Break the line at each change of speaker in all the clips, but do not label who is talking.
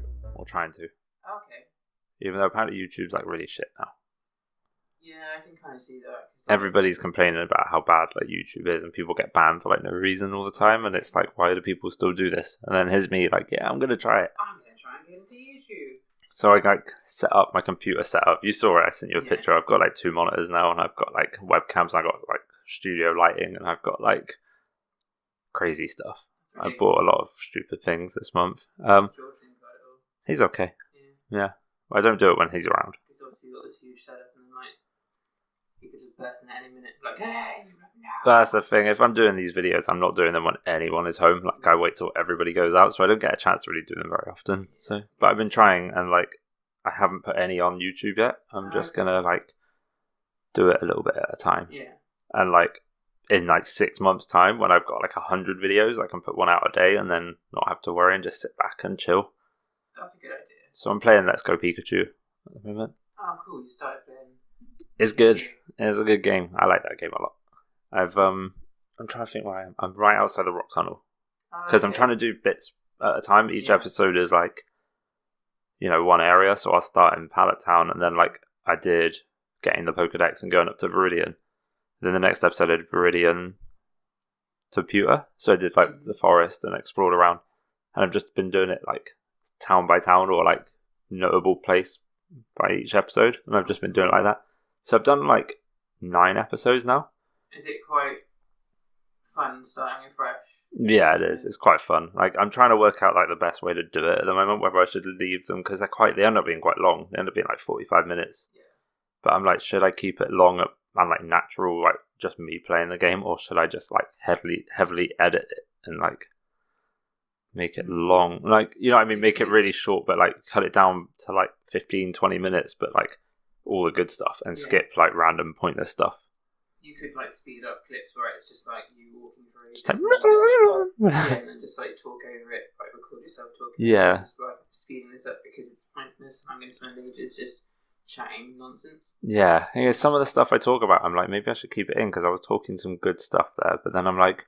YouTube, or trying to.
Okay.
Even though apparently YouTube's like really shit now.
Yeah, I can kind of see that.
Everybody's complaining about how bad like YouTube is, and people get banned for like no reason all the time, and it's like, why do people still do this? And then here's me like, yeah, I'm gonna try it.
I'm gonna try and get into YouTube.
So I like set up my computer setup. You saw it. I sent you a picture. I've got like 2 monitors now, and I've got like webcams. I got like studio lighting, and I've got like crazy stuff. I bought a lot of stupid things this month. He's okay. Yeah. I don't do it when he's around.
Because obviously you've got this huge setup, and like you could just burst in at any minute, like, hey, no.
That's the thing. If I'm doing these videos, I'm not doing them when anyone is home. Like, I wait till everybody goes out, so I don't get a chance to really do them very often. So, but I've been trying, and like, I haven't put any on YouTube yet. I'm just gonna like do it a little bit at a time.
Yeah.
And like in like 6 months' time, when I've got like 100 videos, I can put one out a day, and then not have to worry and just sit back and chill.
That's a good idea.
So I'm playing Let's Go Pikachu at the moment.
Oh, cool! You started playing.
It's good. It's a good game. I like that game a lot. I'm trying to think where I am. I'm right outside the rock tunnel because I'm trying to do bits at a time. Each episode is like, one area. So I'll start in Pallet Town, and then like I did getting the Pokedex and going up to Viridian. Then the next episode I did Viridian to Pewter. So I did like the forest and explored around, and I've just been doing it like town by town or like notable place by each episode, and I've just been doing it like that. So I've done like 9 episodes now.
Is it quite fun starting afresh?
Yeah, it is. It's quite fun. Like, I'm trying to work out like the best way to do it at the moment, whether I should leave them, because they end up being quite long. They end up being like 45 minutes. Yeah. But I'm like, should I keep it long and like natural, like just me playing the game, or should I just like heavily edit it and like make it long? Like, you know what I mean? Make it really short, but like cut it down to like 15-20 minutes, but like all the good stuff, and skip like random pointless stuff.
You could like speed up clips where it's just like you walking through,
just like,
and then just like talk over it, like record yourself talking.
Yeah.
Just like speeding this up because it's pointless. I'm going to spend ages just chatting nonsense.
Yeah, some of the stuff I talk about, I'm like, maybe I should keep it in because I was talking some good stuff there, but then I'm like,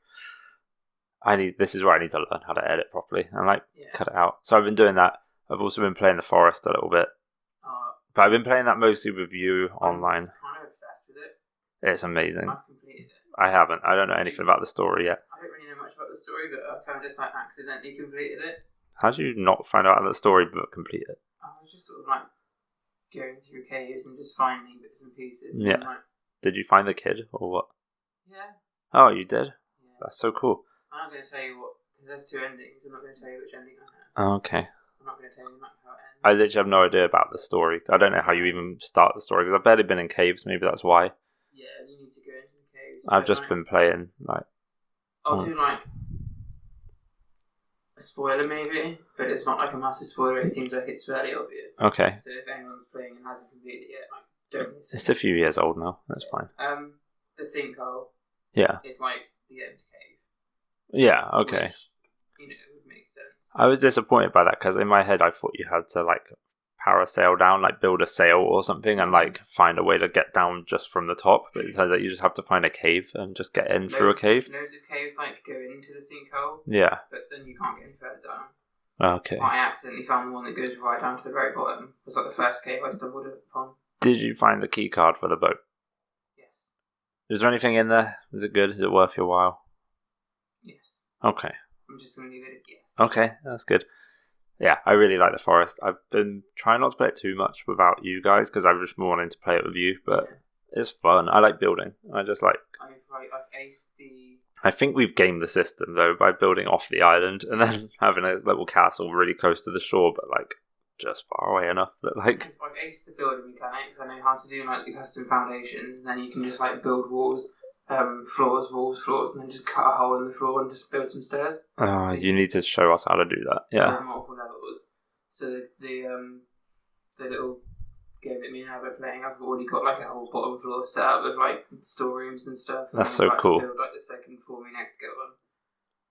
this is where I need to learn how to edit properly and like cut it out. So I've been doing that. I've also been playing the forest a little bit. But I've been playing that mostly with you online.
I'm kind of obsessed with it.
It's amazing.
I've completed it.
I haven't. I don't know anything about the story yet.
I don't really know much about the story, but I kind of just like accidentally completed it.
How did you not find out the story but complete it?
I was just sort of like going through caves and just finding bits and pieces.
Yeah.
And like,
did you find the kid or what?
Yeah.
Oh, you did?
Yeah.
That's so cool.
I'm not going to tell you what, because there's 2 endings. I'm not going to tell you which ending I have.
Oh, okay.
I'm not going to tell you how it ends.
I literally have no idea about the story. I don't know how you even start the story because I've barely been in caves. Maybe that's why.
Yeah, you need to go into the caves.
I've just been playing like.
I'll do like a spoiler maybe, but it's not like a massive spoiler. It seems like it's fairly obvious.
Okay.
So if anyone's playing and hasn't completed it yet, like don't listen.
It's a few years old now. That's fine.
The sinkhole.
Yeah.
It's like the end cave.
Yeah. Okay.
Which, would make sense.
I was disappointed by that because in my head I thought you had to like parasail down, like build a sail or something, and like find a way to get down just from the top. But it says that you just have to find a cave and just get in through a cave.
Loads of caves like go into the sinkhole.
Yeah.
But then you can't get any further down.
Okay.
I accidentally found the one that goes right down to the very bottom. It was like the first cave I stumbled upon.
Did you find the key card for the boat?
Yes.
Is there anything in there? Is it good? Is it worth your while?
Yes.
Okay.
I'm just going to leave it a yes.
Okay, that's good. Yeah, I really like the forest. I've been trying not to play it too much without you guys because I've just been wanting to play it with you, but it's fun. I like building. I just like...
I've aced the...
I think we've gamed the system, though, by building off the island and then having a little castle really close to the shore, but, like, just far away enough that, like...
I've aced the building mechanics. I know how to do, like, the custom foundations, and then you can just, like, build walls, floors, and then just cut a hole in the floor and just build some stairs.
You need to show us how to do that, yeah.
There are multiple levels. So the little game that me and Albert are playing, I've already got like a whole bottom floor set up with like storerooms and stuff. And
that's so cool.
Build like the second floor we next go on.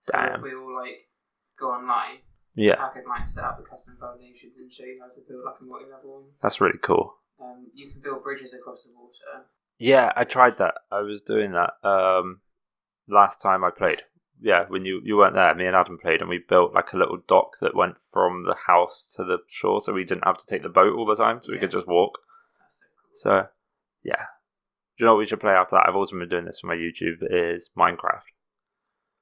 So
damn.
if we all like go online,
yeah,
I could like set up the custom foundations and show you how to build like a multi-level one.
That's really cool.
You can build bridges across the water.
Yeah, I tried that. I was doing that last time I played. when you weren't there, me and Adam played, and we built like a little dock that went from the house to the shore, so we didn't have to take the boat all the time, so we could just walk.
That's so cool.
So, yeah. Do you know what we should play after that? I've also been doing this for my YouTube, is Minecraft.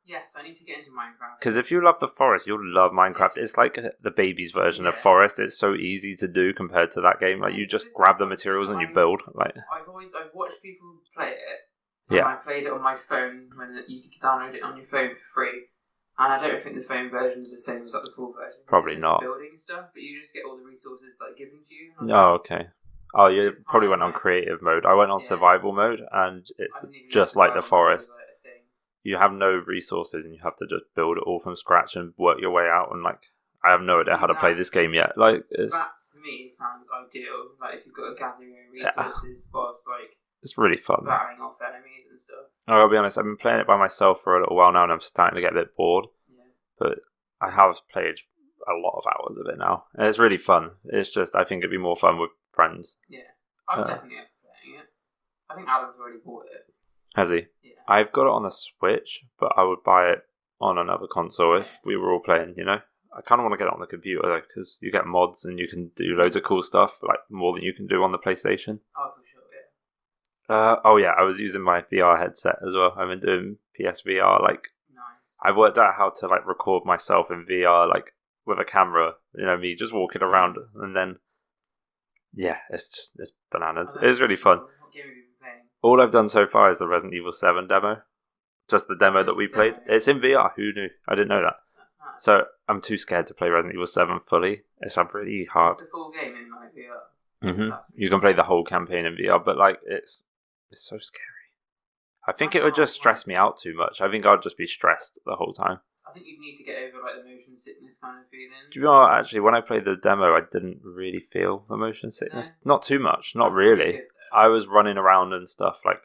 Yes, I need to get into Minecraft.
Because if you love the forest, you'll love Minecraft. It's like the baby's version of Forest. It's so easy to do compared to that game. Like, you just grab the materials and you build. Like,
I've watched people play it. And I played it on my phone when you could download it on your phone for free. And I don't think the phone version is the same as like the full version.
Probably not.
Building stuff, but you just get all the resources like given to you.
Oh, okay. Oh, you probably went on creative mode. I went on survival mode, and it's just like the forest. You have no resources, and you have to just build it all from scratch and work your way out. And like, I have no idea how to play this game yet. Like,
that to me sounds ideal. Like, if you've got to gather your own resources, whilst like
it's really fun.
Battling off enemies and stuff.
I'll be honest. I've been playing it by myself for a little while now, and I'm starting to get a bit bored. Yeah. But I have played a lot of hours of it now, and it's really fun. It's just I think it'd be more fun with friends.
Yeah, I'm definitely up for playing it. I think Adam's already bought it.
Has he?
Yeah.
I've got it on the Switch, but I would buy it on another console if we were all playing, you know? I kind of want to get it on the computer, though, because you get mods and you can do loads of cool stuff, like more than you can do on the PlayStation.
Oh, for sure, yeah.
I was using my VR headset as well. I've been doing PSVR, like...
Nice.
I've worked out how to, like, record myself in VR, like, with a camera, you know, me just walking around, and then... Yeah, it's bananas. It's really fun.
What game have you been playing?
All I've done so far is the Resident Evil 7 demo. Just the demo that we played. It's in VR. Who knew? I didn't know that.
That's nice.
So I'm too scared to play Resident Evil 7 fully. It's really hard.
It's the full game in like VR.
Mm-hmm. You can play the whole campaign in VR, but like it's so scary. I think it would just stress me out too much. I think I'd just be stressed the whole time.
I think you'd need to get over like the motion sickness kind of feeling.
Do you know what, actually, when I played the demo, I didn't really feel the motion sickness. No. Not too much. Not really. Good, I was running around and stuff. Like,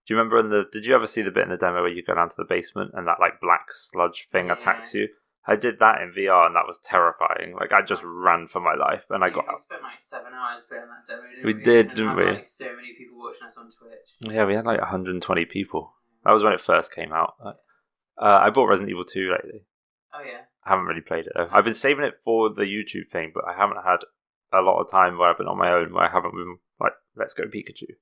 do you remember did you ever see the bit in the demo where you go down to the basement and that like black sludge thing attacks you? I did that in VR and that was terrifying. Like, I just ran for my life and I got out.
We spent like 7 hours playing that demo, didn't
we? Didn't we?
Like, so many people watching us on Twitch.
Yeah, we had like 120 people. That was when it first came out. I bought Resident Evil 2 lately.
Oh, yeah.
I haven't really played it though. I've been saving it for the YouTube thing, but I haven't had a lot of time where I've been on my own, where I haven't been like, let's go Pikachu.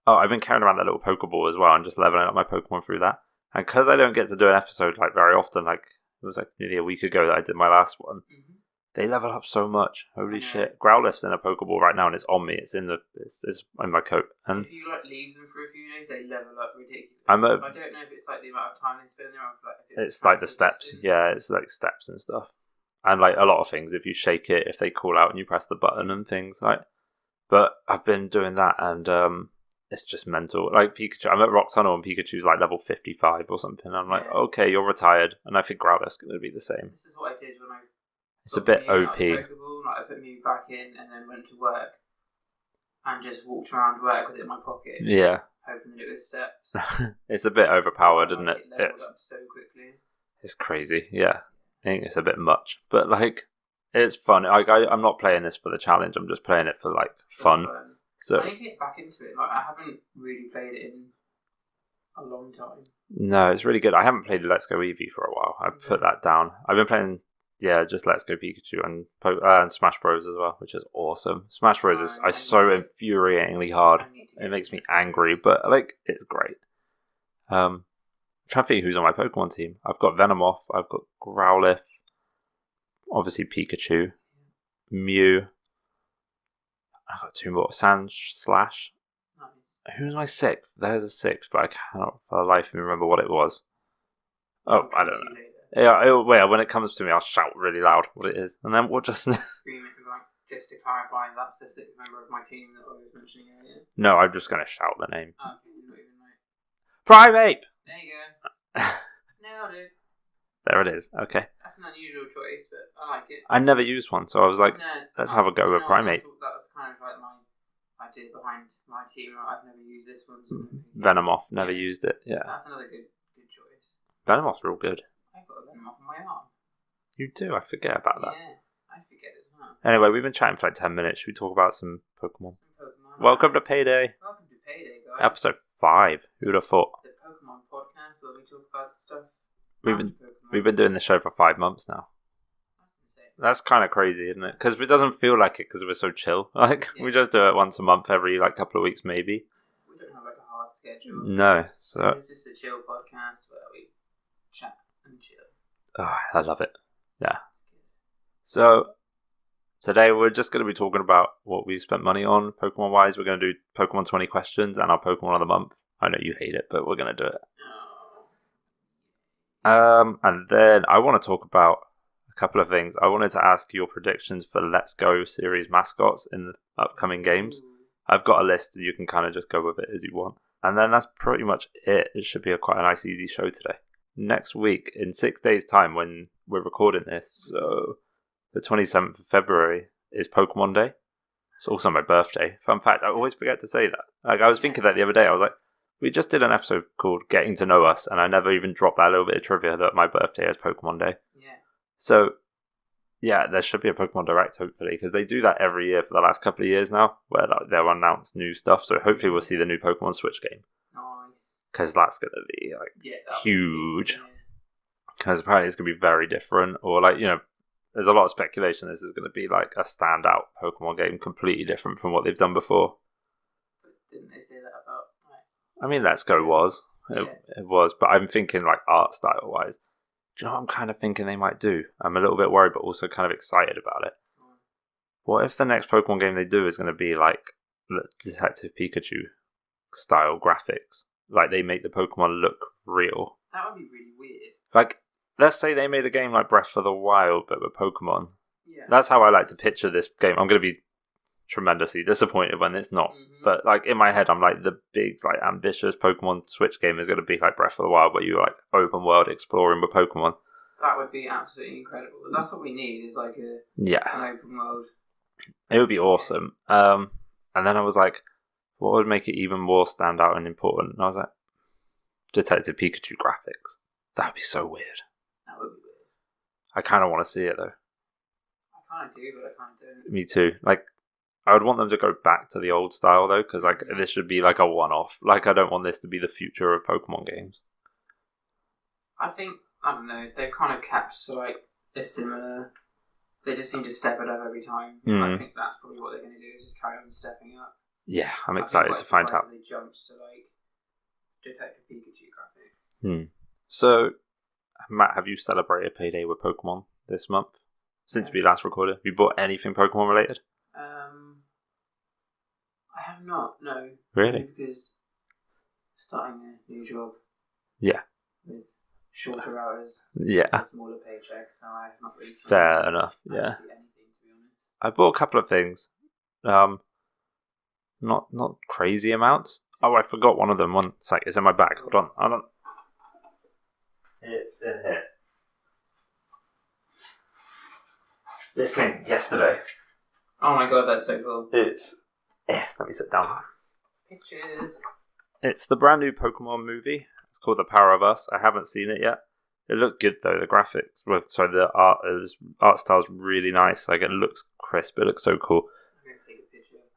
Oh, I've been carrying around that little Pokeball as well and just leveling up my Pokemon through that. And because I don't get to do an episode like very often, like it was like nearly a week ago that I did my last one, they level up so much. Holy shit. Growlithe's in a Pokeball right now and it's on me. It's in my coat. And
if you like leave them for a few days, they level up ridiculously.
I
don't know if it's like the amount of time they spend there or like
it's like the steps. Yeah, it's like steps and stuff. And like a lot of things, if you shake it, if they call out and you press the button and things like. But I've been doing that and it's just mental. Like Pikachu, I'm at Rock Tunnel and Pikachu's like level 55 or something. I'm like, okay, you're retired. And I think Growlithe's going to be the same.
This is what I did when I
It's a bit OP.
Like, I put me back in and then went to work and just walked around work with it in my pocket.
Yeah.
Hoping that it was steps.
It's a bit overpowered, isn't it?
It leveled up so quickly.
It's crazy, yeah. I think it's a bit much. But like, it's fun. I'm not playing this for the challenge. I'm just playing it for like fun. So
I need to get back into it. Like, I haven't really played it in a long time.
No, it's really good. I haven't played Let's Go Eevee for a while. I put that down. I've been playing, just Let's Go Pikachu and Smash Bros as well, which is awesome. Smash Bros is so infuriatingly hard. It makes me angry, but like it's great. I'm trying to think who's on my Pokemon team. I've got Venomoth. I've got Growlithe. Obviously Pikachu, Mew. I've got 2 more. Sandslash. Nice. Who's my 6th? There's a 6th, but I cannot for the life of me remember what it was. Oh, I don't know. Yeah, when it comes to me, I'll shout really loud what it is, and then we'll just
scream it. Like, just to clarify, that's the 6th member of my team that I was mentioning earlier.
No, I'm just going to shout the name.
Okay, not even right.
Primeape.
There you go. Nailed it.
There it is. Okay.
That's an unusual choice, but I like it.
I never used one, so I was like, let's have a go with Primeape.
That was kind of like my idea behind my team. I've never used this one. So
Venomoth, never used it. Yeah.
That's another good choice.
Venomoth's real good.
I've got a Venomoth on my arm.
You do? I forget about that.
Yeah, I forget as well.
Anyway, we've been chatting for like 10 minutes. Should we talk about some Pokemon? Welcome to Payday.
Welcome to Payday, guys.
Episode 5. Who would have thought?
The Pokemon podcast where we talk about stuff
we've been doing this show for 5 months now. That's kind of crazy, isn't it? Because it doesn't feel like it because we're so chill. Like we just do it once a month, every like couple of weeks, maybe.
We don't have like a hard schedule.
No, so
it's just a chill podcast where we chat and chill.
Oh, I love it. Yeah. So today we're just going to be talking about what we spent money on Pokemon wise. We're going to do Pokemon 20 questions and our Pokemon of the month. I know you hate it, but we're going to do it. And then I want to talk about a couple of things. I wanted to ask your predictions for Let's Go series mascots in the upcoming games. I've got a list and you can kind of just go with it as you want. And then that's pretty much it. It should be quite a nice, easy show today. Next week, in 6 days' time, when we're recording this, so the 27th of February is Pokemon Day. It's also my birthday. Fun fact, I always forget to say that. Like, I was thinking that the other day. I was like, we just did an episode called Getting to Know Us, and I never even dropped that little bit of trivia that my birthday is Pokemon Day.
Yeah.
So, yeah, there should be a Pokemon Direct, hopefully, because they do that every year for the last couple of years now, where like, they'll announce new stuff. So hopefully we'll see the new Pokemon Switch game. Because that's going to be like huge. Because apparently it's going to be very different. Or like, you know, there's a lot of speculation this is going to be like a standout Pokemon game, completely different from what they've done before.
But didn't they say that about...
I mean, Let's Go was. It was. But I'm thinking like art style wise. Do you know what I'm kind of thinking they might do? I'm a little bit worried, but also kind of excited about it. What if the next Pokemon game they do is going to be like Detective Pikachu style graphics? Like, they make the Pokemon look real.
That would be really weird.
Like, let's say they made a game like Breath of the Wild, but with Pokemon.
Yeah.
That's how I like to picture this game. I'm going to be tremendously disappointed when it's not. Mm-hmm. But, like, in my head, I'm like, the big, like, ambitious Pokemon Switch game is going to be like Breath of the Wild, where you're, like, open world exploring with Pokemon.
That would be absolutely incredible. That's what we need, is, like, an open world.
It would be awesome. And then I was like, what would make it even more stand out and important? And I was like, Detective Pikachu graphics. That would be so weird.
That would be weird.
I kind of want to see it, though.
I kind of do, but I kind of don't.
Me too. Like, I would want them to go back to the old style, though, because like this should be like a one-off. Like, I don't want this to be the future of Pokemon games.
I don't know, they've kind of kept like a similar... They just seem to step it up every time. I think that's probably what they're going to do, is just carry on stepping up.
Yeah, I'm excited to find out.
They jumped to like Detective Pikachu graphics.
So, Matt, have you celebrated Payday with Pokemon this month since we last recorded? Have you bought anything Pokemon related?
I have not. No.
Really?
Because starting a new job.
Yeah.
With shorter hours.
Yeah.
A smaller paycheck, so I have not really.
Fair enough. Yeah.
Anything, to be honest.
I bought a couple of things. Not crazy amounts. Oh, I forgot one of them. One sec, it's in my bag. Hold on. It's in here. This came yesterday.
Oh my god, that's so cool.
Let me sit down.
Pictures.
It's the brand new Pokemon movie. It's called The Power of Us. I haven't seen it yet. It looked good though. The graphics, the art style's really nice. Like, it looks crisp. It looks so cool.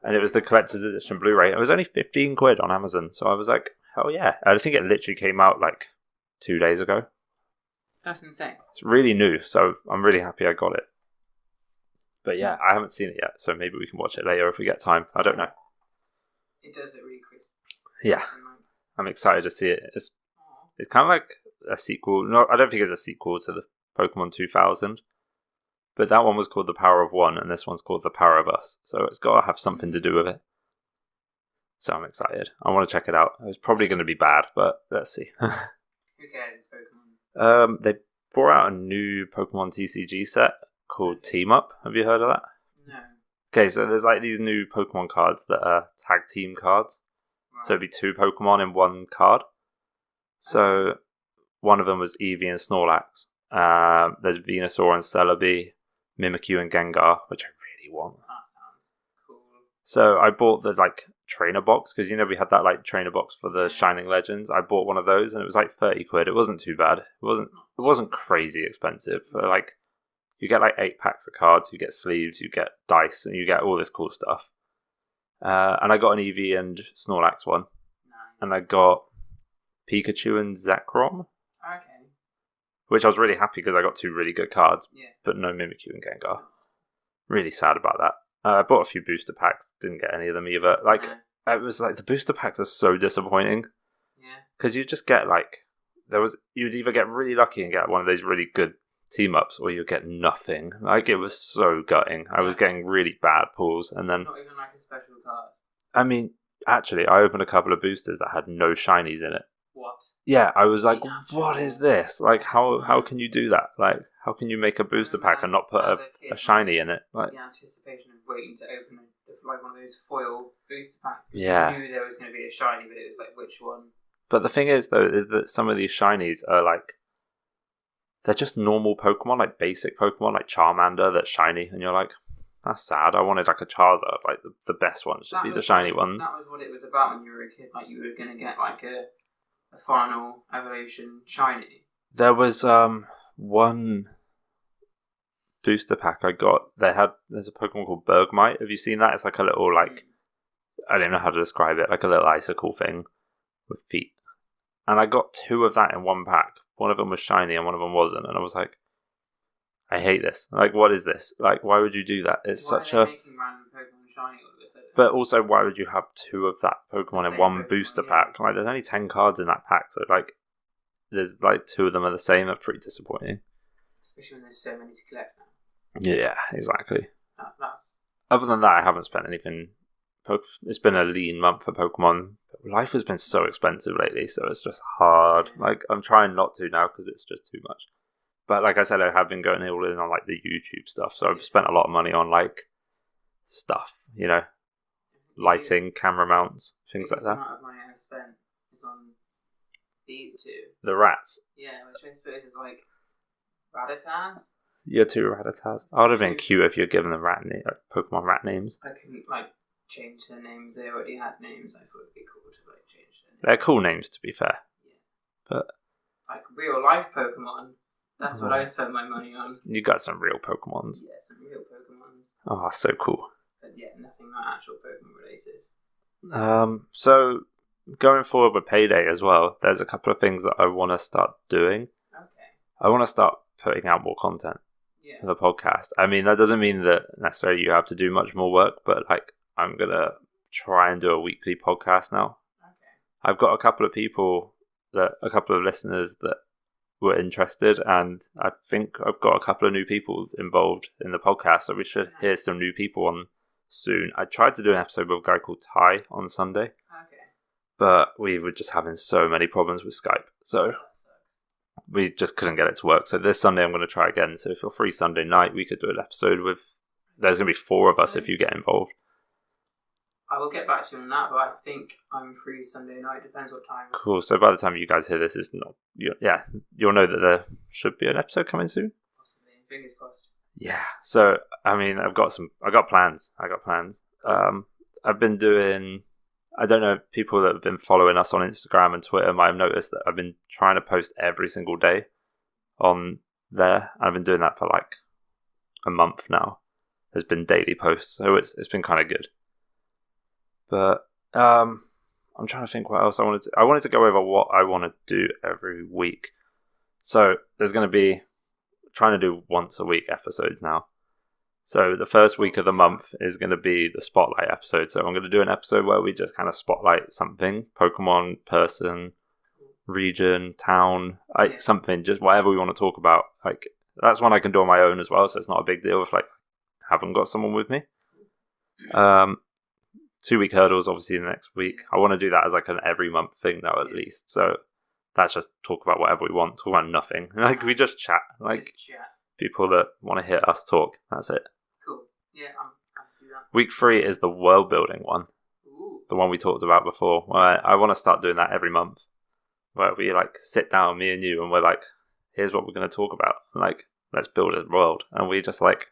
And it was the collector's edition Blu-ray. It was only 15 quid on Amazon. So I was like, hell yeah. I think it literally came out like 2 days ago.
That's insane.
It's really new, so I'm really happy I got it. But yeah, I haven't seen it yet, so maybe we can watch it later if we get time. I don't know.
It does look really crisp.
Yeah. I'm excited to see it. It's kind of like a sequel. No, I don't think it's a sequel to the Pokemon 2000. But that one was called The Power of One, and this one's called The Power of Us. So it's got to have something to do with it. So I'm excited. I want to check it out. It's probably going to be bad, but let's see.
Who cares? It's Pokemon.
They brought out a new Pokemon TCG set called Team Up. Have you heard of that?
No.
Okay, so there's like these new Pokemon cards that are tag team cards. Right. So it'd be 2 Pokemon in 1 card. So one of them was Eevee and Snorlax. There's Venusaur and Celebi, Mimikyu and Gengar, which I really want.
That sounds cool.
So I bought the like trainer box, because you know we had that like trainer box for the Shining Legends. I bought one of those and it was like 30 quid. It wasn't too bad. It wasn't crazy expensive. For like, you get like 8 packs of cards, you get sleeves, you get dice, and you get all this cool stuff. And I got an Eevee and Snorlax one.
Nice.
And I got Pikachu and Zekrom.
Okay.
which I was really happy because I got 2 really good cards,
Yeah.
but no Mimikyu and Gengar. Really sad about that. I bought a few booster packs, didn't get any of them either. Like, it was like the booster packs are so disappointing.
Yeah.
Because you just get like, you'd either get really lucky and get one of those really good team ups, or you'd get nothing. Like, it was so gutting. I was getting really bad pulls, and then.
Not even like a special card.
I mean, actually, I opened a couple of boosters that had no shinies in it.
What?
Yeah, I was like, what is this? Like, how can you do that? Like, how can you make a booster pack and not put a shiny in it? Like,
the anticipation of waiting to open like one of those foil booster packs.
Yeah.
You knew there was going to be a shiny, but it was like, which one?
But the thing is, though, is that some of these shinies are like, they're just normal Pokemon, like basic Pokemon, like Charmander that's shiny, and you're like, that's sad. I wanted like a Charizard, like the best ones should be the shiny ones.
That was what it was about when you were a kid. Like, you were going to get like a final evolution shiny.
There was one booster pack I got. There's a Pokemon called Bergmite. Have you seen that? It's like a little like I don't know how to describe it, like a little icicle thing with feet. And I got 2 of that in one pack. One of them was shiny and one of them wasn't, and I was like, I hate this. Like, what is this? Like, why would you do that? It's
why
such
are
a.
they making random Pokemon shiny all of a sudden?
But also, why would you have 2 of that Pokemon in one
Pokemon,
booster pack? Like, there's only 10 cards in that pack, so like, there's like 2 of them are the same. That's pretty disappointing.
Especially when there's so many to collect now.
Yeah, exactly.
That's.
Other than that, I haven't spent anything. It's been a lean month for Pokemon. Life has been so expensive lately, so it's just hard. Like, I'm trying not to now because it's just too much. But like I said, I have been going all in on like the YouTube stuff, so I've spent a lot of money on like stuff, you know, lighting, camera mounts, things like that.
The amount of money I've spent is on these 2.
The rats.
Yeah, which I suppose is like Rattatas.
You're 2 Rattatas. I would have been cute if you'd given them Pokemon rat names.
I couldn't like change their names. They already had names. I thought it'd be cool to like change their names.
They're cool names, to be fair.
Yeah.
But
like real life Pokemon. That's what I spent my money on.
You got some real Pokemons.
Yeah, some real Pokemons.
Oh, so cool.
But yeah, nothing like actual Pokemon related.
So going forward with Payday as well, there's a couple of things that I want to start doing.
Okay.
I want to start putting out more content for the podcast. I mean, that doesn't mean that necessarily you have to do much more work, but like, I'm going to try and do a weekly podcast now.
Okay.
I've got a couple of listeners that were interested, and I think I've got a couple of new people involved in the podcast, so we should hear some new people on soon. I tried to do an episode with a guy called Ty on Sunday, but we were just having so many problems with Skype, so we just couldn't get it to work. So this Sunday I'm going to try again, so if you're free Sunday night, we could do an episode with, there's going to be 4 of us if you get involved.
I will get back to you on that, but I think I'm free Sunday night. Depends what time.
Cool. So by the time you guys hear this, is not. You'll know that there should be an episode coming soon.
Possibly. Fingers crossed.
Yeah. So I mean, I got plans. I've been doing. I don't know, people that have been following us on Instagram and Twitter might have noticed that I've been trying to post every single day on there. I've been doing that for like a month now. There's been daily posts, so it's been kind of good. But I'm trying to think what else I wanted to go over what I want to do every week. So there's going to be trying to do once a week episodes now. So the first week of the month is going to be the spotlight episode. So I'm going to do an episode where we just kind of spotlight something, Pokemon, person, region, town, something, just whatever we want to talk about. Like, that's one I can do on my own as well, so it's not a big deal if like I haven't got someone with me. 2-week hurdles, obviously, the next week. I want to do that as like an every month thing now, at least. So that's just talk about whatever we want, talk about nothing. Like, we just chat. Like, people that want to hear us talk. That's it.
Cool. Yeah, I'm happy to do that.
Week 3 is the world building one.
Ooh.
The one we talked about before. I want to start doing that every month. Where we like sit down, me and you, and we're like, here's what we're going to talk about. Like, let's build a world. And we just like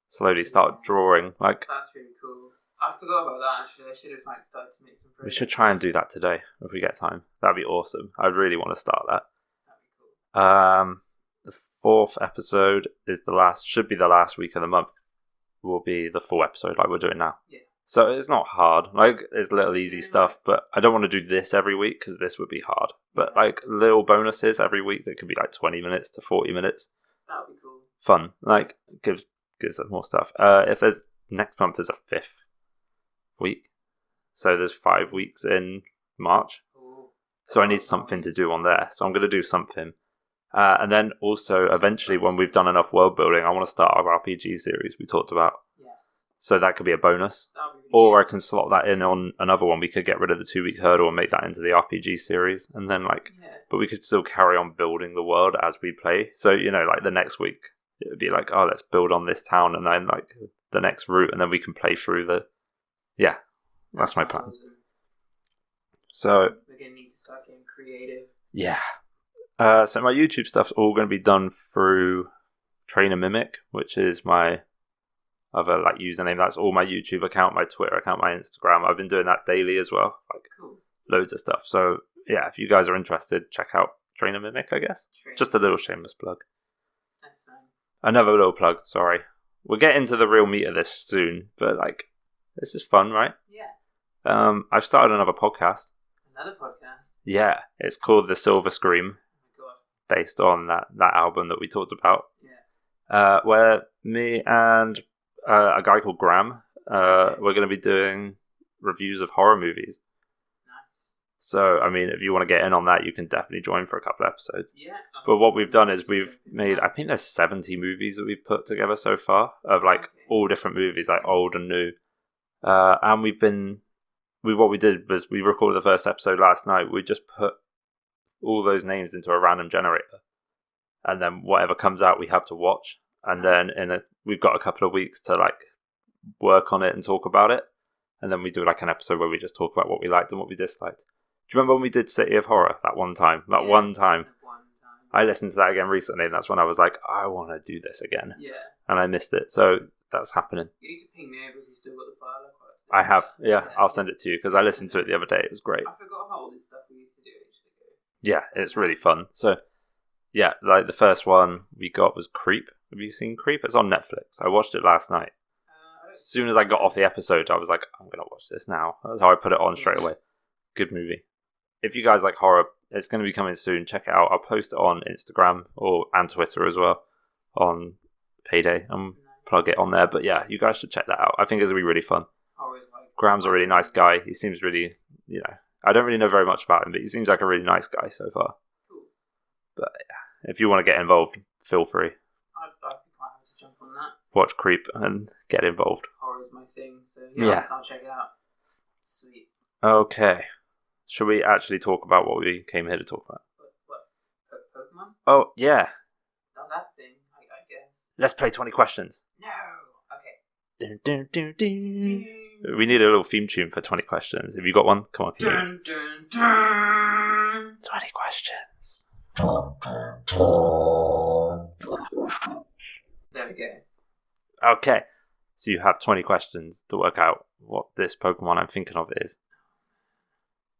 slowly start drawing. Like,
that's really cool. I forgot about that actually. I should have like started to make some progress.
We should try and do that today if we get time. That'd be awesome. I really want to start that.
That'd be cool.
The 4th episode is should be the last week of the month. Will be the full episode like we're doing now.
Yeah.
So it's not hard. Like, it's little easy stuff, but I don't want to do this every week because this would be hard. But like little bonuses every week that could be like 20 minutes to 40 minutes.
That would be cool.
Fun. Like, gives us more stuff. If there's next month is a 5th week, so there's 5 weeks in March.
Ooh.
So I need something to do on there. So I'm going to do something. And then also, eventually, when we've done enough world building, I want to start our RPG series we talked about.
Yes.
So that could be a bonus.
That would be
Or I can slot that in on another one. We could get rid of the 2-week hurdle and make that into the RPG series. And then, but we could still carry on building the world as we play. So, like the next week, it would be like, oh, let's build on this town. And then, like, the next route. And then we can play through that's my plan.
Awesome.
So
We're going to need to start getting creative.
Yeah. So my YouTube stuff's all going to be done through Trainer Mimic, which is my other username. That's all my YouTube account, my Twitter account, my Instagram. I've been doing that daily as well,
cool.
Loads of stuff. So yeah, if you guys are interested, check out Trainer Mimic, I guess. Just a little shameless plug.
That's fine.
Another little plug. Sorry, we'll get into the real meat of this soon, but this is fun, right?
Yeah.
I've started another podcast.
Another podcast.
Yeah, it's called The Silver Scream. Based on that album that we talked about.
Yeah.
Where me and a guy called Graham, we're going to be doing reviews of horror movies.
Nice.
So, I mean, if you want to get in on that, you can definitely join for a couple of episodes.
Yeah.
But what we've done is we've made, I think there's 70 movies that we've put together so far, of all different movies, old and new. And what we did was we recorded the first episode last night. We just put all those names into a random generator, and then whatever comes out we have to watch, and then we've got a couple of weeks to work on it and talk about it, and then we do an episode where we just talk about what we liked and what we disliked. Do you remember when we did City of Horror one time I listened to that again recently, and that's when I was like, I want to do this again. And I missed it, so that's happening.
You need to ping me over if you still got the file.
I have, I'll send it to you because I listened to it the other day. It was great.
I forgot about all this stuff we used to do.
Yeah, it's really fun. So, yeah, the first one we got was Creep. Have you seen Creep? It's on Netflix. I watched it last night. As soon as I got off the episode, I was like, I'm going to watch this now. That's how I put it on straight away. Good movie. If you guys like horror, it's going to be coming soon. Check it out. I'll post it on Instagram and Twitter as well on Payday and plug it on there. But yeah, you guys should check that out. I think it's going to be really fun. Graham's a really nice guy. He seems really, I don't really know very much about him, but he seems like a really nice guy so far.
Cool.
But yeah, if you want to get involved, feel free.
I'd be quite happy to jump on that.
Watch Creep and get involved.
Horror's my thing, so I'll check it out. Sweet.
Okay. Should we actually talk about what we came here to talk about?
What? Pokemon?
Oh, yeah.
Oh, that thing, I guess.
Let's play 20 questions.
No! Okay.
Dun, dun, dun, dun. We need a little theme tune for 20 questions. Have you got one? Come on.
Dun, dun, dun.
20 questions.
There we go.
Okay. So you have 20 questions to work out what this Pokemon I'm thinking of is.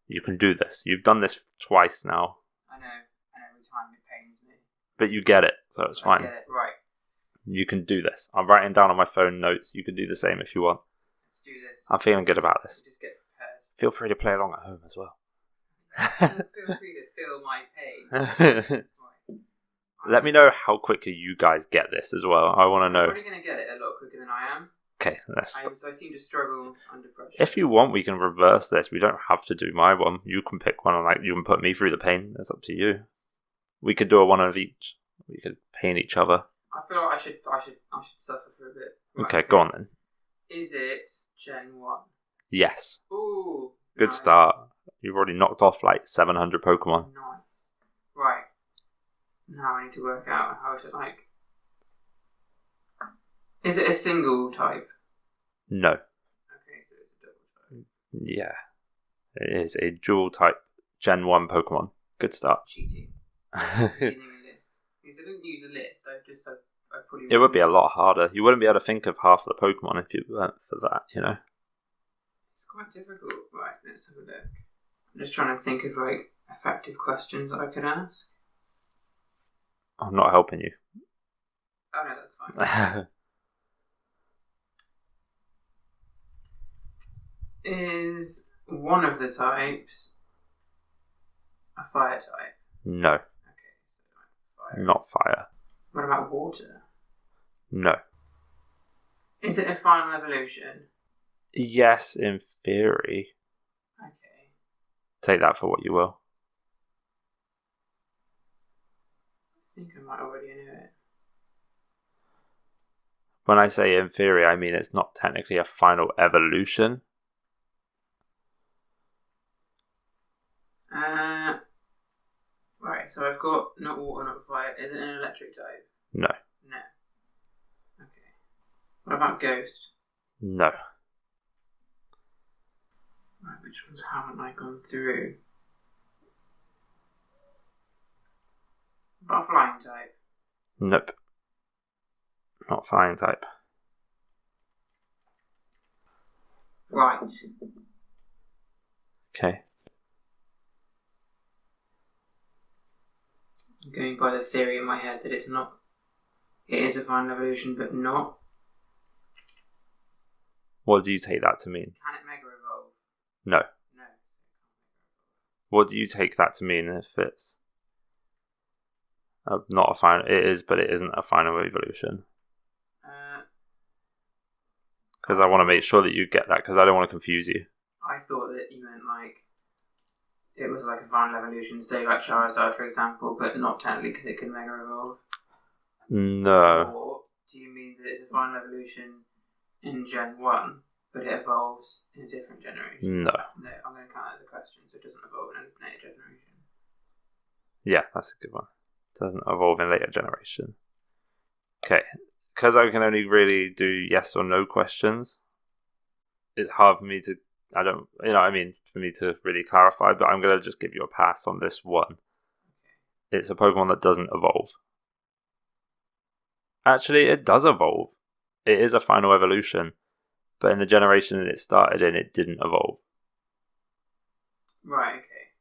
You can do this. You've done this twice now.
I know. And every time it pains me.
But you get it, so it's fine.
I get it, right.
You can do this. I'm writing down on my phone notes. You can do the same if you want.
Let's do this.
I'm feeling good about this.
Just get prepared.
Feel free to play along at home as well.
Feel free to feel my pain. Right.
Let me know how quickly you guys get this as well. I want to know.
I'm probably going to get it a lot quicker than I am.
Okay,
I seem to struggle under pressure.
If you want, we can reverse this. We don't have to do my one. You can pick one, and you can put me through the pain. It's up to you. We could do a one of each. We could pain each other.
I feel like I should suffer for a bit. Right,
okay, go on then.
Is it Gen 1?
Yes.
Ooh.
Good
nice.
start. You've already knocked off 700 Pokemon.
Nice. Right. Now I need to work out how to Is it a single type?
No.
Okay, so it's a double type.
Yeah. It is a dual type Gen 1 Pokemon. Good start.
Cheating. Using a list. Because I didn't use a list, I probably...
It would be a lot harder. You wouldn't be able to think of half of the Pokemon if you weren't for that,
It's quite difficult. Right, let's have a look. I'm just trying to think of effective questions that I could ask.
I'm not helping you.
Oh no, that's fine. Is one of the types a fire type?
No.
Okay. Fire.
Not fire.
What about water?
No.
Is it a final evolution?
Yes, in theory.
Okay.
Take that for what you will.
I think I might already know it.
When I say in theory, I mean it's not technically a final evolution.
Right, so I've got not water, not fire. Is it an electric type?
No.
No. Okay. What about ghost?
No.
Right, which ones haven't I gone through? About flying type?
Nope. Not flying type.
Right.
Okay.
I'm going by the theory in my head that it's not. It is a final evolution, but not.
What do you take that to mean?
Can it mega evolve?
No.
No.
What do you take that to mean if it's not a final? It is, but it isn't a final evolution. Because I want to make sure that you get that, because I don't want to confuse you.
I thought that you meant like it was like a final evolution, say like Charizard, for example, but not technically because it can mega evolve.
No.
Or do you mean that it's a final evolution in Gen 1, but it evolves in a different generation?
No.
No, I'm going to count that as a question, so it doesn't evolve in a later generation.
Yeah, that's a good one. It doesn't evolve in later generation. Okay. Because I can only really do yes or no questions, it's hard for me to, for me to really clarify, but I'm going to just give you a pass on this one. Okay. It's a Pokemon that doesn't evolve. Actually, it does evolve. It is a final evolution, but in the generation that it started in, it didn't evolve.
Right, okay.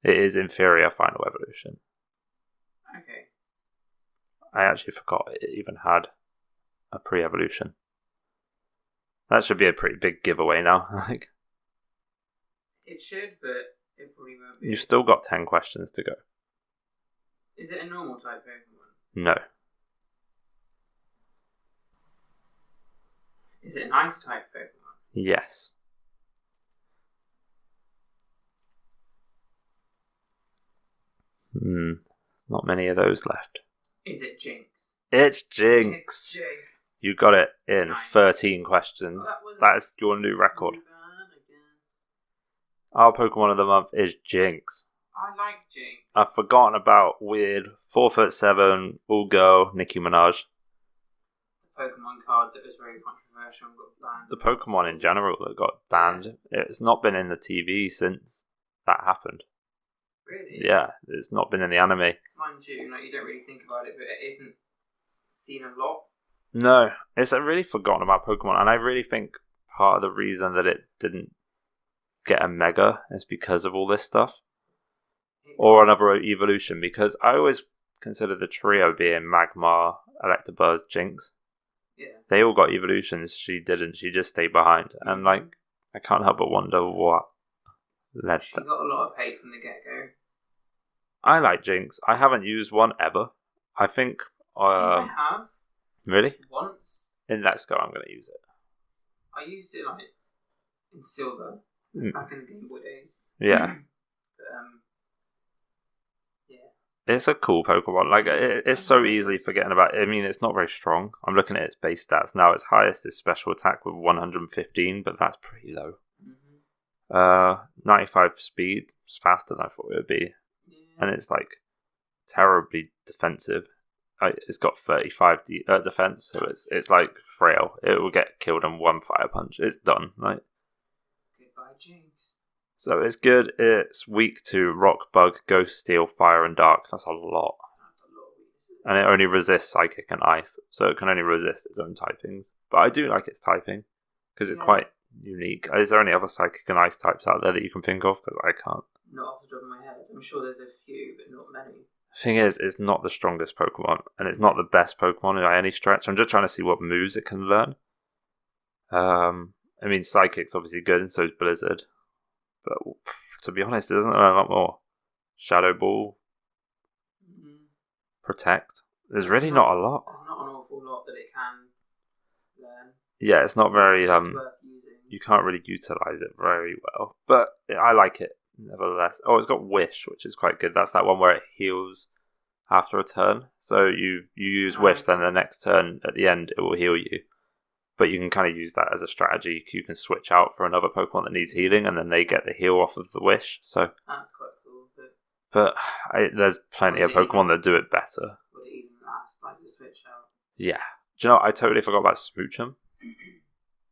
It is inferior final evolution.
Okay.
I actually forgot it even had a pre-evolution. That should be a pretty big giveaway now.
It should, but it probably won't be.
You've still got 10 questions to go.
Is it a normal type Pokemon?
No.
Is it an ice type Pokemon?
Yes. Not many of those left.
Is it Jinx?
It's Jinx.
It's Jinx.
You got it in 13 questions.
Oh,
that is your new record.
Bad, I guess.
Our Pokemon of the month is Jinx.
I like Jinx.
I've forgotten about weird 4'7" all girl Nicki Minaj.
The Pokemon card that was very controversial and got banned.
The Pokemon in general that got banned. It's not been in the TV since that happened.
Really?
Yeah, it's not been in the anime.
Mind you, you don't really think about it, but it isn't seen a lot.
No, it's a really forgotten about Pokemon, and I really think part of the reason that it didn't get a Mega is because of all this stuff. Or another evolution, because I always consider the trio being Magmar, Electabuzz, Jinx.
Yeah.
They all got evolutions, she didn't, she just stayed behind. And I can't help but wonder what led
She
to.
got a lot of hate from the get-go.
I like Jinx. I haven't used one ever. I think
I have.
Really?
Once.
In Let's Go, I'm going to use it.
I used it in Silver, back in the Game Boy days.
Yeah.
But, yeah.
It's a cool Pokemon. It's so easily forgetting about it. I mean, it's not very strong. I'm looking at its base stats now. Its highest is special attack with 115, but that's pretty low. 95 speed. It's faster than I thought it would be.
Yeah.
And it's terribly defensive. It's got 35 defense, so it's frail. It will get killed in one fire punch. It's done.
Goodbye, Jinx.
So it's good. It's weak to Rock, Bug, Ghost, Steel, Fire, and Dark. That's a lot. And it only resists Psychic and Ice, so it can only resist its own typings. But I do like its typing, because it's quite unique. Is there any other Psychic and Ice types out there that you can think of? Because I can't.
Not off the top of my head. I'm sure there's a few, but not many.
Thing is, it's not the strongest Pokemon, and it's not the best Pokemon by any stretch. I'm just trying to see what moves it can learn. I mean, Psychic's obviously good, and so is Blizzard. But to be honest, it doesn't know a lot more. Shadow Ball, Protect. There's really not a lot.
There's not an awful lot that it can learn.
Yeah, it's not very.
It's worth using.
You can't really utilize it very well, but I like it nevertheless. Oh, it's got Wish, which is quite good. That's that one where it heals after a turn. So you use Wish, then the next turn at the end it will heal you. But you can kind of use that as a strategy. You can switch out for another Pokemon that needs healing, and then they get the heal off of the Wish. So
that's quite cool.
But there's plenty of Pokemon that do it better.
Would it even last, like the switch out?
Yeah. Do you know, I totally forgot about Smoochum.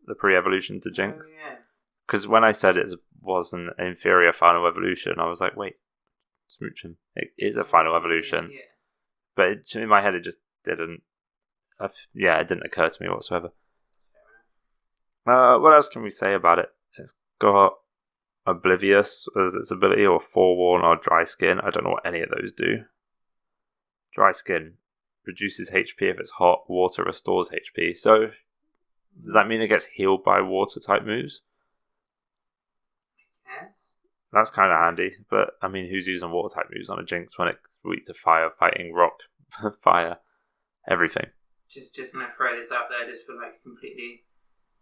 The pre-evolution to Jinx.
Oh, yeah.
Because when I said it was an inferior final evolution, I was like, wait, Smoochum. It is a final evolution.
Yeah.
But in my head, it just didn't. It didn't occur to me whatsoever. What else can we say about it? It's got Oblivious as its ability, or Forewarn, or Dry Skin. I don't know what any of those do. Dry Skin reduces HP if it's hot. Water restores HP. So, does that mean it gets healed by water type moves?
Yeah.
That's kind of handy. But, I mean, who's using water type moves on a Jinx when it's weak to fire, fighting, rock, fire, everything?
Just going to throw this out there just for like completely.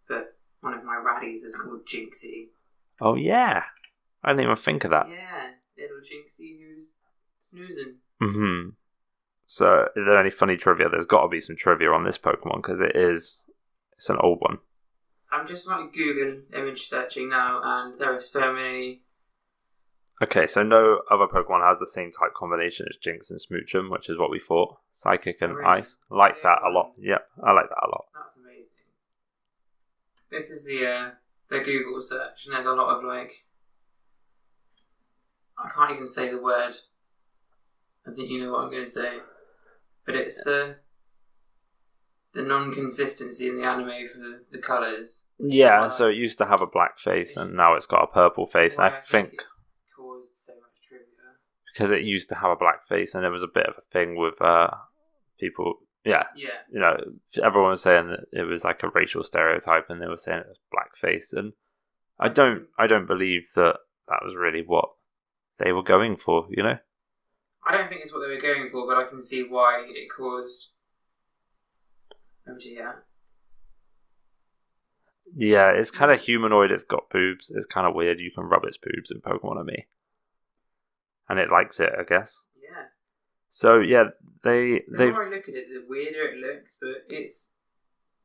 But one of my raddies is called Jinxie.
Oh, yeah. I didn't even think of that.
Yeah, little Jinxie who's snoozing.
Mm-hmm. So, is there any funny trivia? There's got to be some trivia on this Pokemon, because it's an old one.
I'm just like Google image searching now, and there are so many.
Okay, so no other Pokemon has the same type combination as Jinx and Smoochum, which is what we thought. Psychic and Ice. Like that a lot. Yep, I like that a lot.
That's amazing. This is the Google search, and there's a lot of like. I can't even say the word. I think you know what I'm going to say. But it's the non-consistency in the anime for the colours.
Yeah, so it used to have a black face, and now it's got a purple face. I think
it's caused so much trivia.
Because it used to have a black face, and there was a bit of a thing with people. Yeah. You know, everyone was saying that it was like a racial stereotype, and they were saying it was blackface, and I don't believe that was really what they were going for, you know?
I don't think it's what they were going for, but I can see why it caused. Oh dear.
Yeah, it's kind of humanoid. It's got boobs. It's kind of weird. You can rub its boobs in Pokemon on me, and it likes it, I guess.
Yeah.
So yeah, the
more I look at it, the weirder it looks, but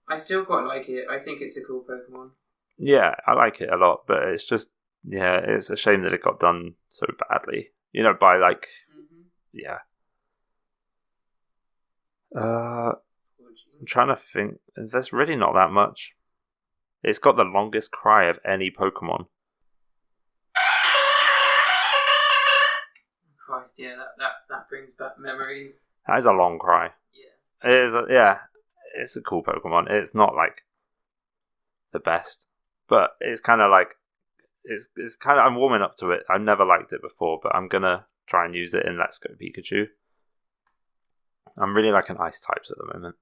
I still quite like it. I think it's a cool Pokemon.
Yeah, I like it a lot, but it's just it's a shame that it got done so badly. You know, by like. Yeah. I'm trying to think. There's really not that much. It's got the longest cry of any Pokemon.
Christ, yeah, that brings back memories.
That is a long cry.
Yeah.
It is. It's a cool Pokemon. It's not like the best, but it's kind of like it's kind of. I'm warming up to it. I've never liked it before, but I'm gonna try and use it in Let's Go Pikachu. I'm really liking ice types at the moment.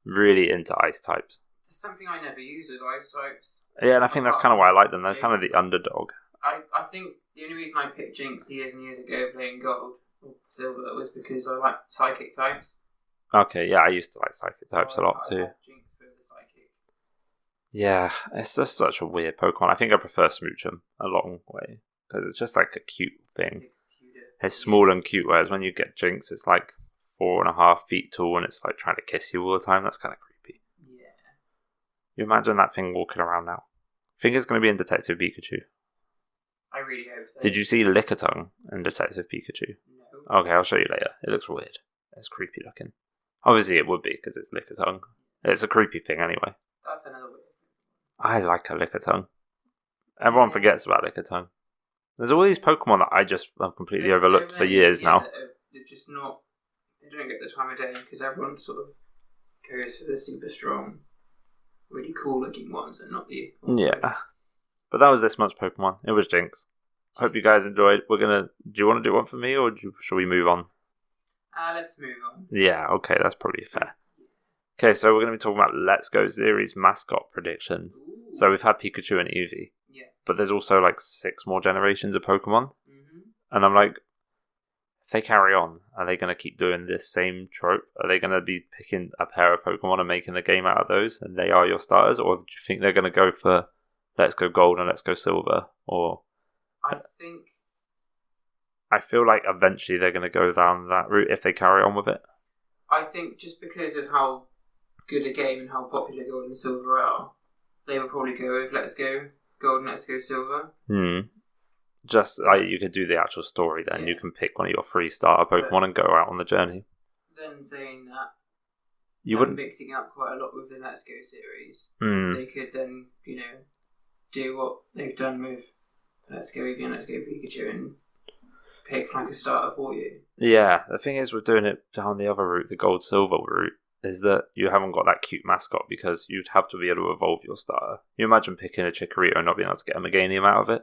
Really into ice types.
There's something I never use is ice types.
Yeah, and I think that's kind of why I like them. They're kind of the underdog.
I think the only reason I picked Jinx years and years ago playing Gold or Silver was because I like psychic types.
Okay, yeah, I used to like psychic types a lot too.
I like Jinx for the psychic.
Yeah, it's just such a weird Pokemon. I think I prefer Smoochum a long way because it's just like a cute thing. It's small and cute, whereas when you get Jinx, it's like 4.5 feet tall and it's like trying to kiss you all the time. That's kind of creepy.
Yeah.
You imagine that thing walking around now. I think it's going to be in Detective Pikachu.
I really hope so.
Did you see Lickitung in Detective Pikachu?
No.
Okay, I'll show you later. It looks weird. It's creepy looking. Obviously it would be because it's Lickitung. It's a creepy thing anyway.
That's another weird thing.
I like a Lickitung. Everyone forgets about Lickitung. There's all these Pokemon that I've completely overlooked for years now.
They're just not. They don't get the time of day because everyone sort of goes for the super strong, really cool looking ones and not the.
Yeah. But that was this month's Pokemon. It was Jinx. Hope you guys enjoyed. Do you want to do one for me or shall we move on?
Let's move on.
Yeah, okay, that's probably fair. Okay, so we're going to be talking about Let's Go series mascot predictions.
Ooh.
So we've had Pikachu and Eevee.
Yeah.
But there's also like 6 more generations of Pokemon.
Mm-hmm.
And I'm like, if they carry on, are they going to keep doing this same trope? Are they going to be picking a pair of Pokemon and making a game out of those, and they are your starters? Or do you think they're going to go for Let's Go Gold and Let's Go Silver? Or I feel like eventually they're going to go down that route if they carry on with it.
I think just because of how good a game and how popular Gold and Silver are, they will probably go with Let's Go Gold and Let's Go Silver.
Just like you could do the actual story then. You can pick one of your 3 starter Pokemon and go out on the journey.
Then saying that,
you wouldn't
mixing up quite a lot with the Let's Go series. They could then, do what they've done with Let's Go Eevee and Let's Go Pikachu and pick like a starter for you.
Yeah, the thing is with doing it down the other route, the Gold Silver route, is that you haven't got that cute mascot because you'd have to be able to evolve your starter. You imagine picking a Chikorito and not being able to get a Meganium out of it?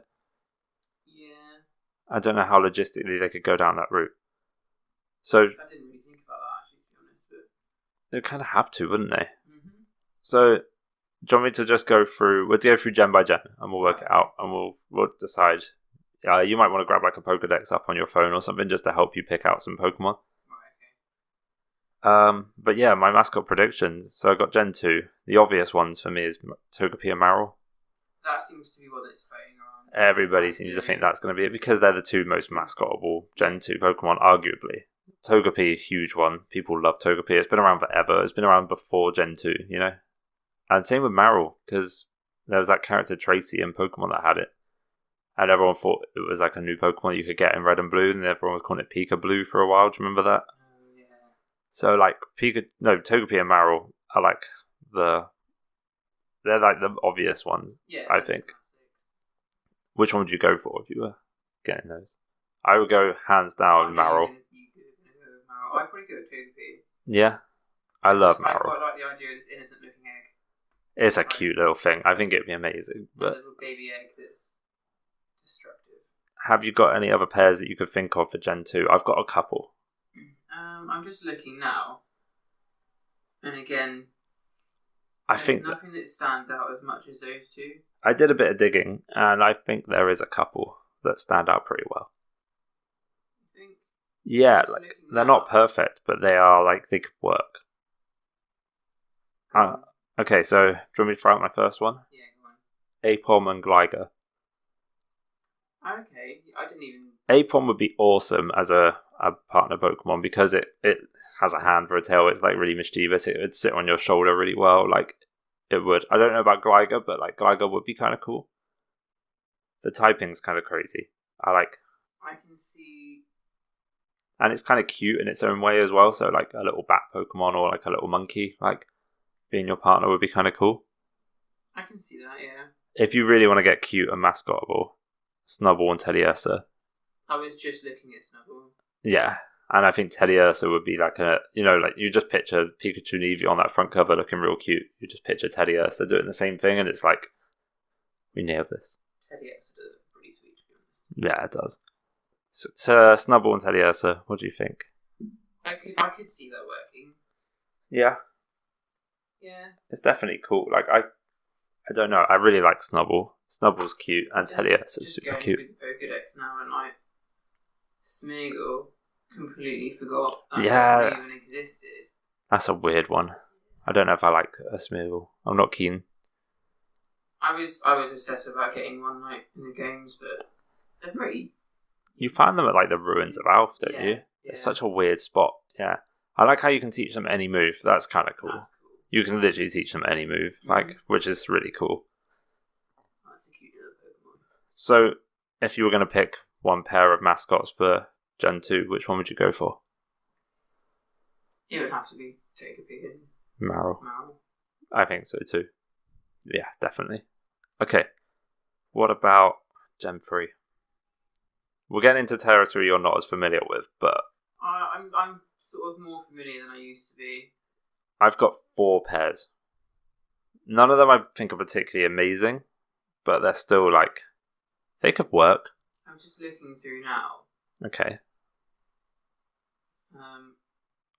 Yeah.
I don't know how logistically they could go down that route. So
I didn't really think about that actually, to be honest. But
they kind of have to, wouldn't they?
Mm-hmm.
So do you want me to just go through... We'll go through gen by gen and we'll work it out and we'll decide... you might want to grab like a Pokedex up on your phone or something just to help you pick out some Pokemon. But yeah, my mascot predictions. So I got Gen 2. The obvious ones for me is Togepi and Marill.
That seems to be what it's playing around.
Everybody seems to think that's going to be it because they're the 2 most mascotable Gen 2 Pokemon, arguably. Togepi, huge one. People love Togepi. It's been around forever. It's been around before Gen 2, And same with Marill, because there was that character Tracy in Pokemon that had it. And everyone thought it was like a new Pokemon you could get in Red and Blue, and everyone was calling it Pika Blue for a while. Do you remember that?
Yeah.
So like Togepi and Marill are like they're like the obvious ones.
Yeah,
I think. Which one would you go for if you were getting those? I would go hands down Marill.
I'd probably go with Togepi.
Yeah, I love Marill.
I quite like the idea of this innocent looking egg.
It's a cute little thing. I think it'd be amazing. But
a little baby egg that's destructive.
Have you got any other pairs that you could think of for Gen 2? I've got a couple.
I'm just looking now. And again,
I think
nothing that stands out as much as those 2.
I did a bit of digging, and I think there is a couple that stand out pretty well.
You think?
Yeah, like they're not perfect, but they are like they could work. Okay, so do you want me to throw out my first one?
Yeah, go on.
Apom and Gligar.
Okay, I didn't even...
Apom would be awesome as a partner Pokemon because it has a hand for a tail. It's like really mischievous. It would sit on your shoulder really well. Like it would. I don't know about Gligar, but like Gligar would be kind of cool. The typing's kind of crazy. I
can see...
And it's kind of cute in its own way as well. So like a little bat Pokemon or like a little monkey, like being your partner would be kind of cool.
I can see that, yeah.
If you really want to get cute and mascotable, Snubbull and Teddiursa.
I was just looking at Snubbull.
Yeah, and I think Teddiursa would be like like you just picture Pikachu and Eevee on that front cover looking real cute. You just picture Teddiursa doing the same thing, and it's like, we nailed this.
Teddiursa does it pretty sweet, to be honest.
Yeah, it does. So to Snubbull and Teddiursa, what do you think?
I could see that working.
Yeah.
Yeah.
It's definitely cool. Like I don't know. I really like Snubbull. Snubble's cute, and Teddiursa's super cute.
With the Pokedex now, and like Smeagol completely forgot that it even existed.
That's a weird one. I don't know if I like a Smeagol. I'm not keen.
I was obsessed about getting one like in the games, but they're pretty.
You find them at like the ruins of Alf, don't you?
Yeah.
It's such a weird spot. Yeah, I like how you can teach them any move. That's kind of cool. You can literally teach them any move, which is really cool.
That's a cute little Pokemon.
So, if you were going to pick one pair of mascots for Gen 2, which one would you go for?
It would have to be Togepi and
Marill.
Marill.
I think so too. Yeah, definitely. Okay, what about Gen 3? We're getting into territory you're not as familiar with, but...
I'm sort of more familiar than I used to be.
I've got 4 pairs. None of them I think are particularly amazing, but they're still like... They could work.
I'm just looking through now.
Okay.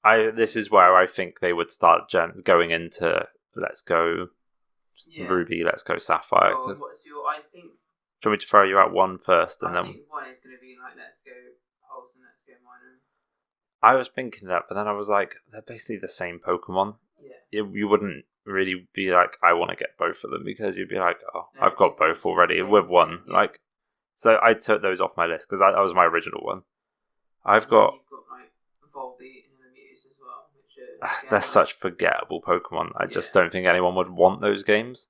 This is where I think they would start going into Let's Go Ruby, Let's Go Sapphire.
Oh, what's your? I think.
Do you want me to throw you out one first, and
I
then
think one is going to be like Let's Go Pulse and Let's Go Minor.
I was thinking that, but then I was like, they're basically the same Pokemon.
Yeah.
You wouldn't really be like, I want to get both of them, because you'd be like, oh, no, I've got both already with one. Yeah. Like, so I took those off my list because that was my original one. You've got like
Volbeat and Muse as well, which
they're such forgettable Pokemon. I just don't think anyone would want those games.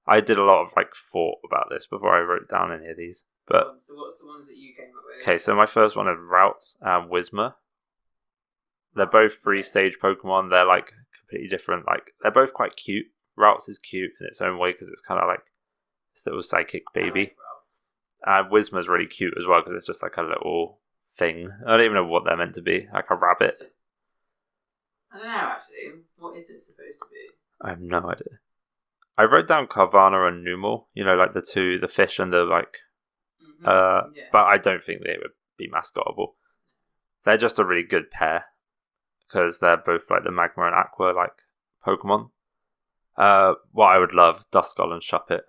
I did a lot of like thought about this before I wrote down any of these. But
so what's the ones that you came up with?
Okay, so my first one is Routes and Whismur. They're both 3-stage Pokemon. They're like completely different. Like, they're both quite cute. Routes is cute in its own way because it's kind of like this little psychic baby. And Whismur's really cute as well because it's just like a little thing. I don't even know what they're meant to be. Like a rabbit.
I don't know actually. What is it supposed to be?
I have no idea. I wrote down Carvana and Numel. You know, like the fish and the like. But I don't think they would be mascotable. They're just a really good pair because they're both like the Magma and Aqua like Pokemon. What I would love, Duskull and Shuppet.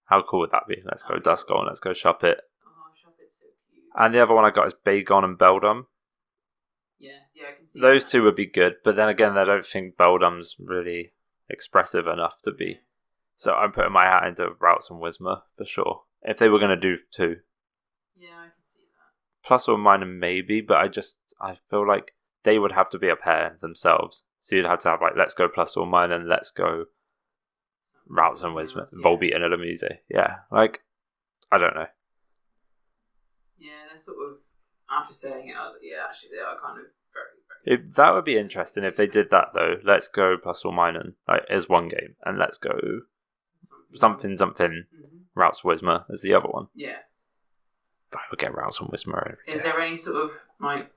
How cool would that be? Let's go Duskull and let's go Shuppet.
Oh, Shuppet's so cute.
And the other one I got is Bagon and Beldum.
Yeah, I can see
those two would be good, but then again, I don't think Beldum's really expressive enough to be. So I'm putting my hat into Routes and Whismur for sure. If they were going to do two.
Yeah, I can see that.
Plus or minus maybe, but I feel like they would have to be a pair themselves. So you'd have to have like Let's Go Plus or Minus and Let's Go Routes and Whismur, Volbeat and Illumise. Yeah, like, I don't know.
Yeah, they're sort of, after saying it, I was like, yeah, actually they are kind of very
that would be interesting if they did that though. Let's Go Plus or Minus like is one game, and Let's Go something Routes Whismur is the other one.
Yeah.
But I would get Routes and Whismur every day.
Is there any sort of like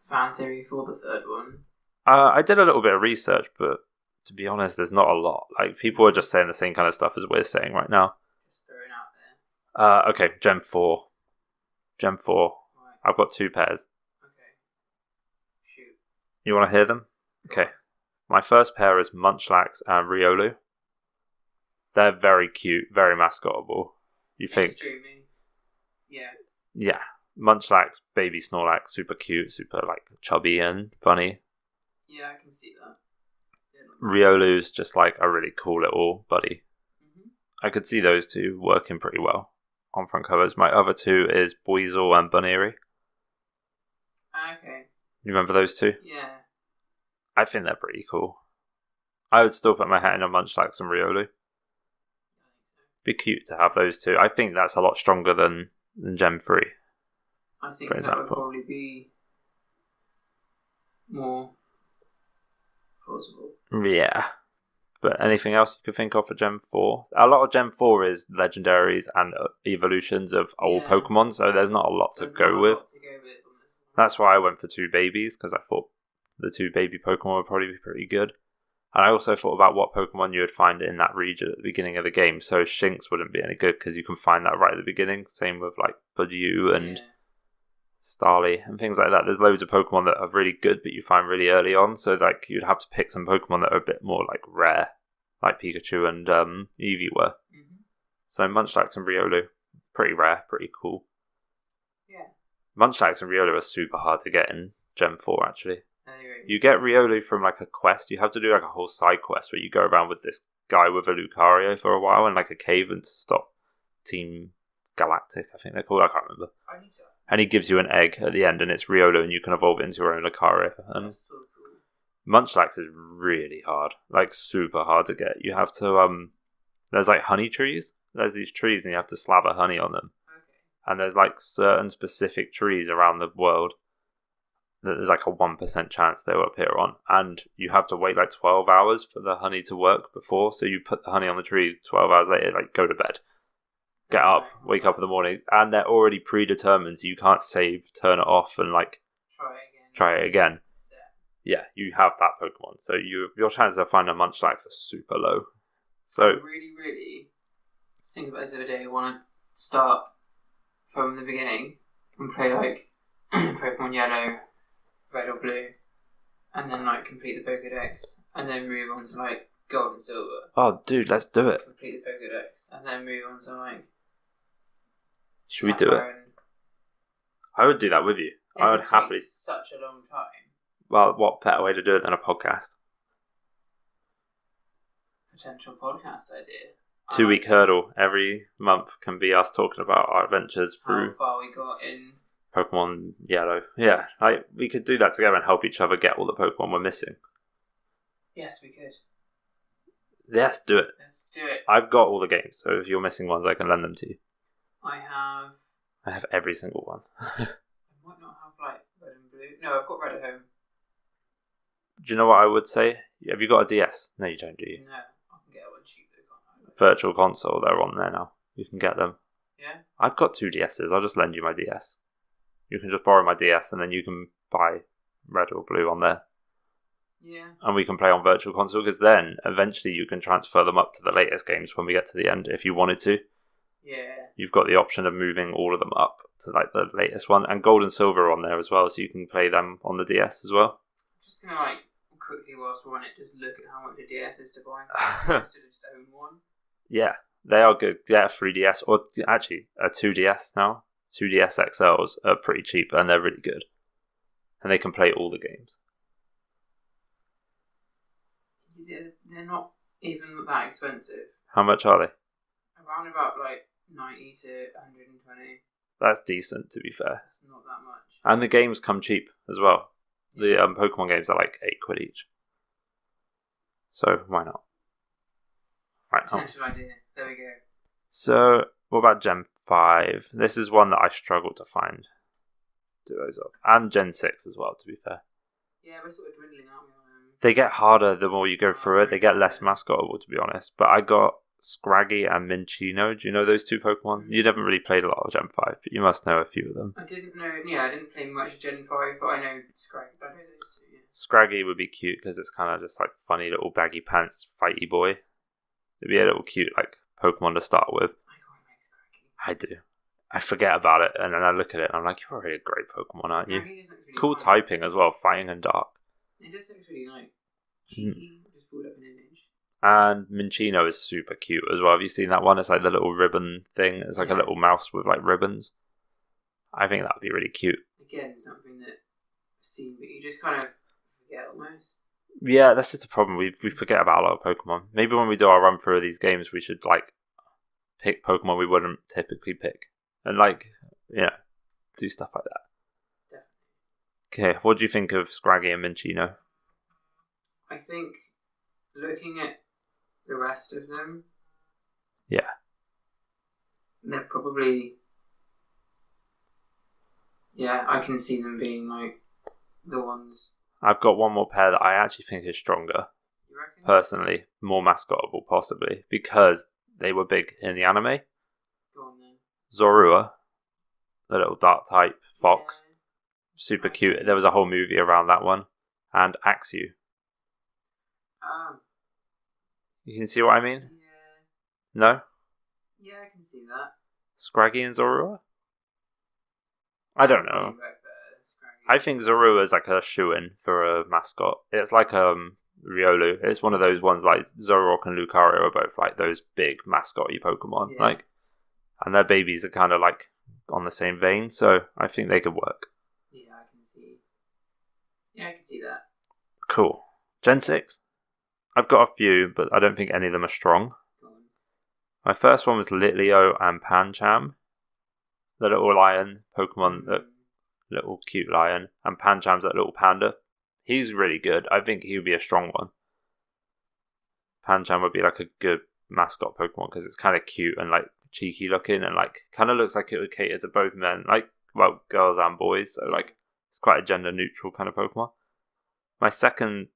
fan theory for the third one?
I did a little bit of research, but to be honest, there's not a lot. Like, people are just saying the same kind of stuff as we're saying right now.
Just throwing out there.
Okay, Gen 4. Gen 4.
Right.
I've got 2 pairs.
Okay. Shoot.
You want to hear them? Okay. My first pair is Munchlax and Riolu. They're very cute, very mascotable. You think?
Extremely. Yeah.
Yeah. Munchlax, baby Snorlax, super cute, super like chubby and funny.
Yeah, I can see that.
Riolu's just like a really cool little buddy.
Mm-hmm.
I could see those two working pretty well on front covers. My other 2 is Buizel and Bunnery.
Okay.
You remember those 2?
Yeah.
I think they're pretty cool. I would still put my hat in on Munchlax and Riolu. Be cute to have those 2. I think that's a lot stronger than Gen 3.
I think that would probably be more plausible.
Yeah. But anything else you could think of for Gen 4? A lot of Gen 4 is legendaries and evolutions of old Pokemon, so there's not a lot to go with. That's why I went for 2 babies, because I thought the 2 baby Pokemon would probably be pretty good. And I also thought about what Pokemon you would find in that region at the beginning of the game. So Shinx wouldn't be any good because you can find that right at the beginning. Same with like Budew and Starly and things like that. There's loads of Pokemon that are really good, but you find really early on. So like you'd have to pick some Pokemon that are a bit more like rare, like Pikachu and Eevee were.
Mm-hmm.
So Munchlax and Riolu, pretty rare, pretty cool.
Yeah.
Munchlax and Riolu are super hard to get in Gen 4 actually.
Really?
You get Riolu from like a quest. You have to do like a whole side quest where you go around with this guy with a Lucario for a while in like a cave and stop Team Galactic, I think they're called. I can't remember.
I think so. And
he gives you an egg at the end, and it's Riolu, and you can evolve it into your own Lucario. And
that's so cool.
Munchlax is really hard, like super hard to get. You have to there's like honey trees. There's these trees, and you have to slather honey on them.
Okay.
And there's like certain specific trees around the world that there's like a 1% chance they will appear on, and you have to wait like 12 hours for the honey to work before. So you put the honey on the tree, 12 hours later, like go to bed, get up, wake up in the morning, and they're already predetermined, so you can't save, turn it off, and like try it again. Yeah, you have that Pokemon, so your chances of finding a Munchlax are super low. So
I really think about this every day. I want to start from the beginning and play like Pokemon Yellow red or blue, and then like complete the Pokédex, and then move on to like gold and silver.
Oh, dude, let's do it.
Complete the Pokédex, and then move on to like.
Should we do it? I would do that with you. I would happily.
Such a long time.
Well, what better way to do it than a podcast?
Potential podcast idea.
2-week hurdle every month can be us talking about our adventures through.
How far we got in
Pokemon Yellow. Yeah, like we could do that together and help each other get all the Pokemon we're missing.
Yes, we could.
Let's do it.
Let's do it.
I've got all the games, so if you're missing ones, I can lend them to you.
I have
every single one.
I might not have like red and blue. No, I've got red at home.
Do you know what I would say? Have you got a DS? No, you don't, do you?
No, I can get one cheap though, can't I?
Virtual Console, they're on there now. You can get them.
Yeah?
I've got 2 DSs. I'll just lend you my DS. You can just borrow my DS and then you can buy red or blue on there.
Yeah.
And we can play on Virtual Console, because then eventually you can transfer them up to the latest games when we get to the end if you wanted to.
Yeah.
You've got the option of moving all of them up to like the latest one, and Gold and Silver are on there as well, so you can play them on the DS as well.
I'm just gonna like quickly whilst we're on it, just look at how much a DS is to buy. To just own one.
Yeah, they are good. Yeah, 3DS or actually a 2DS now. 2DS XLs are pretty cheap and they're really good, and they can play all the games.
They're not even that expensive.
How much are they?
Around about like 90 to 120.
That's decent, to be fair.
That's not that much.
And the games come cheap as well.
Yeah.
The Pokemon games are like £8 each. So why not? Right.
Potential idea. There we go.
So what about Gen 5? This is one that I struggled to find duos of. And Gen 6 as well, to be fair.
Yeah, we're sort of dwindling, aren't we?
They get harder the more you go through it. They get less mascotable, to be honest. But I got Scraggy and Minccino. Do you know those 2 Pokemon? You haven't really played a lot of Gen 5, but you must know a few of them.
I didn't know. Yeah, I didn't play much of Gen 5, but I know Scraggy. I know those 2. Yeah.
Scraggy would be cute because it's kind of just like funny little baggy pants fighty boy. It'd be a little cute like Pokemon to start with.
I quite like Scraggy.
I do. I forget about it and then I look at it and I'm like, you're already a great Pokemon, aren't you?
Really
cool
fun.
Typing as well, fighting and dark.
It just looks really like cheeky. Just pulled up an image.
And Minccino is super cute as well. Have you seen that one? It's like the little ribbon thing. It's like a little mouse with like ribbons. I think that would be really cute.
Again, something that I've seen, but you just kind of forget almost.
Yeah, that's just the problem. We forget about a lot of Pokemon. Maybe when we do our run through of these games, we should like pick Pokemon we wouldn't typically pick, and like do stuff like that. Definitely. Okay, what do you think of Scraggy and Minccino?
I think looking at the rest of them, they're probably I can see them being like the ones.
I've got one more pair that I actually think is stronger.
You reckon?
Personally, more mascotable possibly, because they were big in the anime.
Go on then.
Zorua, the little dark type fox, super cute. There was a whole movie around that one. And Axew. You can see what I mean?
Yeah.
No?
Yeah, I can see that.
Scraggy and Zorua? I don't know. I think Zorua is like a shoo-in for a mascot. It's like Riolu. It's one of those ones like Zoroark and Lucario are both like those big mascot-y Pokemon.
Yeah.
Like, and their babies are kind of like on the same vein, so I think they could work.
Yeah, I can see. Yeah, I can see that.
Cool. Gen 6? I've got a few, but I don't think any of them are strong.
Go on.
My first one was Litleo and Pancham. The little lion Pokemon, that little cute lion. And Pancham's that little panda. He's really good. I think he would be a strong one. Pancham would be like a good mascot Pokemon because it's kind of cute and like cheeky looking and like kind of looks like it would cater to both men, like, well, girls and boys. So like it's quite a gender neutral kind of Pokemon. My second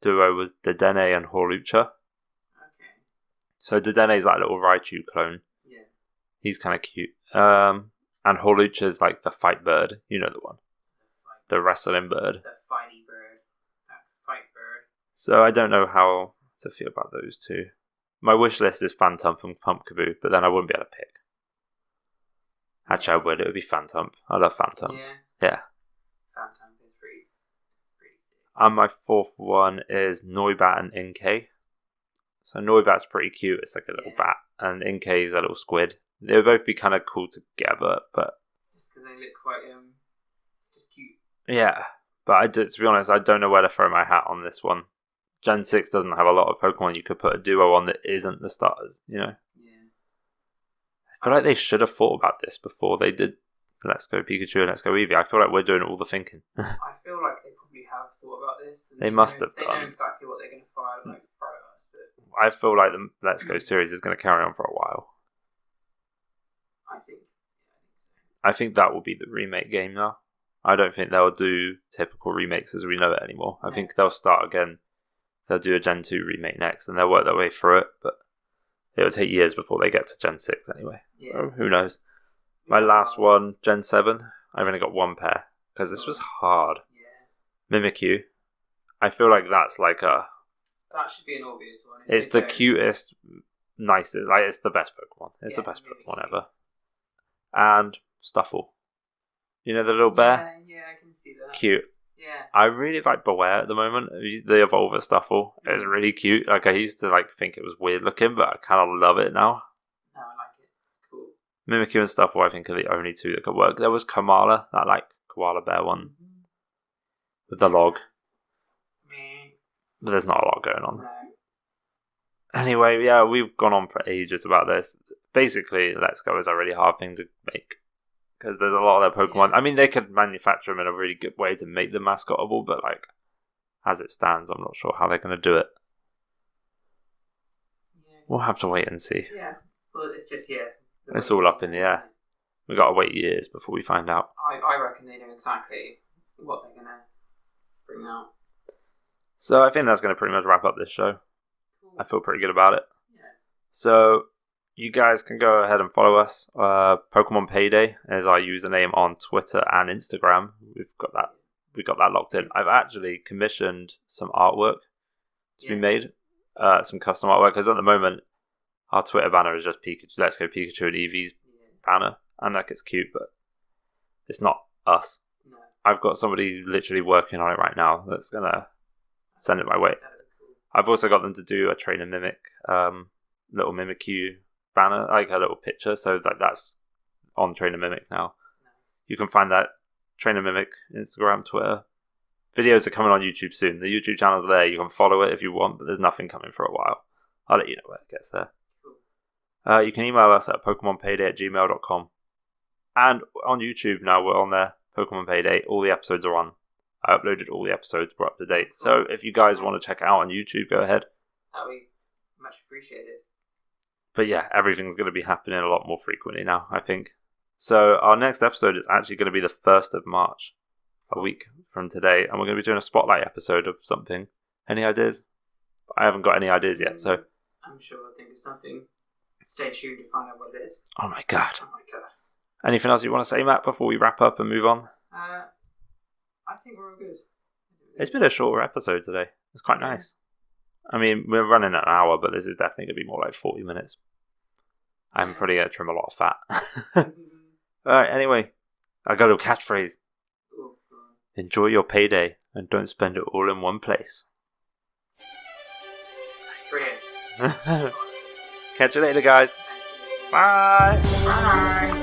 duo was Dedenne and Hawlucha.
Okay.
So Dedenne's like a little Raichu clone.
Yeah.
He's kind of cute. And Hawlucha's like the fight bird. You know the one. The wrestling bird.
The fighty bird. That fight bird.
So I don't know how to feel about those two. My wish list is Phantump and Pumpkaboo, but then I wouldn't be able to pick. Actually, I would. It would be Phantump. I love Phantump.
Yeah.
Yeah.
Phantump is pretty.
And my fourth one is Noibat and Inkay. So Noibat's pretty cute. It's like a little bat. And Inkay is a little squid. They would both be kind of cool together, but...
Just because they look quite, just cute.
Yeah. But to be honest, I don't know where to throw my hat on this one. Gen 6 doesn't have a lot of Pokemon you could put a duo on that isn't the starters, you know?
Yeah.
I feel like they should have thought about this before they did Let's Go Pikachu and Let's Go Eevee. I feel like we're doing all the thinking.
I feel like they probably have thought about this.
They must have done.
They know exactly what they're going to fire, throw at us. But
I feel like the Let's Go series is going to carry on for a while.
I think so.
I think that will be the remake game now. I don't think they'll do typical remakes as we know it anymore. I think they'll start again. They'll do a Gen 2 remake next and they'll work their way through it, but it'll take years before they get to Gen 6 anyway. Yeah. So who knows? My last one, Gen 7, I've only got one pair because this was hard. Yeah. Mimikyu. I feel like that's like a...
That should be an obvious one.
It's the cutest, nicest, like it's the best Pokemon. It's the best Pokemon ever. And Stuffle. You know the little bear?
Yeah, I can see that.
Cute.
Yeah.
I really like Beware at the moment. The Evolver Stuffle is really cute. Like I used to think it was weird looking, but I kind of love it now.
No, I like it. It's cool.
Mimikyu and Stuffle, I think, are the only two that could work. There was Kamala, that koala bear one with the log. But there's not a lot going on.
No.
Anyway, yeah, we've gone on for ages about this. Basically, Let's Go is a really hard thing to make. Because there's a lot of their Pokemon. I mean, they could manufacture them in a really good way to make them mascotable, but as it stands, I'm not sure how they're going to do it. Yeah. We'll have to wait and see.
Yeah. Well, it's just,
it's all up in the air. We've got to wait years before we find out.
I reckon they know exactly what they're going to bring out.
So I think that's going to pretty much wrap up this show. Cool. I feel pretty good about it.
Yeah.
So... you guys can go ahead and follow us. Pokemon Payday is our username on Twitter and Instagram. We've got that locked in. I've actually commissioned some artwork to be made, some custom artwork. Because at the moment, our Twitter banner is just Pikachu. Let's Go Pikachu and Eevee's banner, and it's cute, but it's not us.
No.
I've got somebody literally working on it right now that's gonna send it my way.
Cool.
I've also got them to do a Trainer Mimic, little Mimikyu banner, like a little picture, so that's on Trainer Mimic now. You can find that Trainer Mimic Instagram, Twitter. Videos are coming on YouTube soon. The YouTube channel's there. You can follow it if you want, but there's nothing coming for a while. I'll let you know when it gets there. Cool. You can email us at pokemonpayday@gmail.com. And on YouTube now, we're on there, Pokemon Payday. All the episodes are on. I uploaded all the episodes, we're up to date. Cool. So if you guys want to check it out on YouTube, go ahead.
That'd be much appreciated.
But yeah, everything's going to be happening a lot more frequently now, I think. So our next episode is actually going to be the 1st of March, a week from today. And we're going to be doing a spotlight episode of something. Any ideas? I haven't got any ideas yet, so...
I'm sure I'll think of something. Stay tuned to find out what it is.
Oh my god.
Oh my god.
Anything else you want to say, Matt, before we wrap up and move on?
I think we're all good.
It's been a shorter episode today. It's quite nice. I mean, we're running an hour, but this is definitely going to be more like 40 minutes. I'm probably going to trim a lot of fat. Alright, anyway. I got a catchphrase.
Oh,
enjoy your payday and don't spend it all in one place.
Brilliant.
Catch you later, guys. Bye.
Bye.